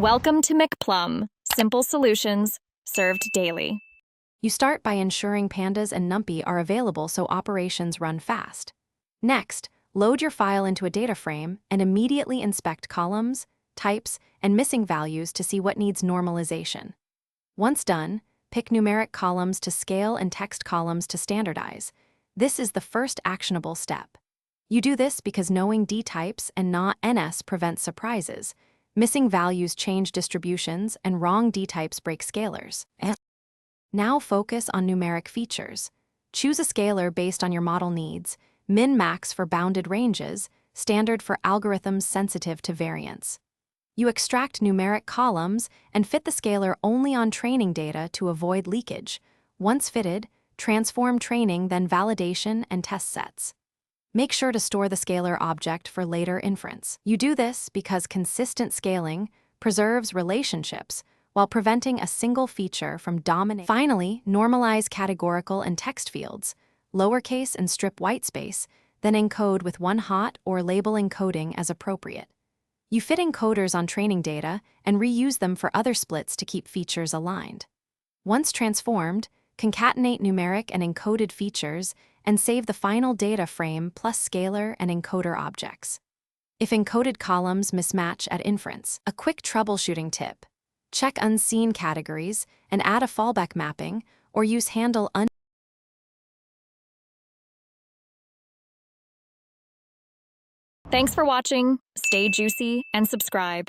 Welcome to McPlum, simple solutions served daily. You start by ensuring pandas and numpy are available so operations run fast. Next, load your file into a data frame and immediately inspect columns, types, and missing values to see what needs normalization. Once done, pick numeric columns to scale and text columns to standardize. This is the first actionable step. You do this because knowing D types and not NS prevents surprises. Missing values change distributions, and wrong D types break scalars. Now focus on numeric features. Choose a scalar based on your model needs, min-max for bounded ranges, standard for algorithms sensitive to variance. You extract numeric columns and fit the scalar only on training data to avoid leakage. Once fitted, transform training, then validation and test sets. Make sure to store the scalar object for later inference. You do this because consistent scaling preserves relationships while preventing a single feature from dominating. Finally, normalize categorical and text fields, lowercase and strip whitespace, then encode with one hot or label encoding as appropriate. You fit encoders on training data and reuse them for other splits to keep features aligned. Once transformed, concatenate numeric and encoded features and save the final data frame plus scalar and encoder objects. If encoded columns mismatch at inference, a quick troubleshooting tip: check unseen categories and add a fallback mapping, or use handle un. Thanks for watching. Stay juicy and subscribe.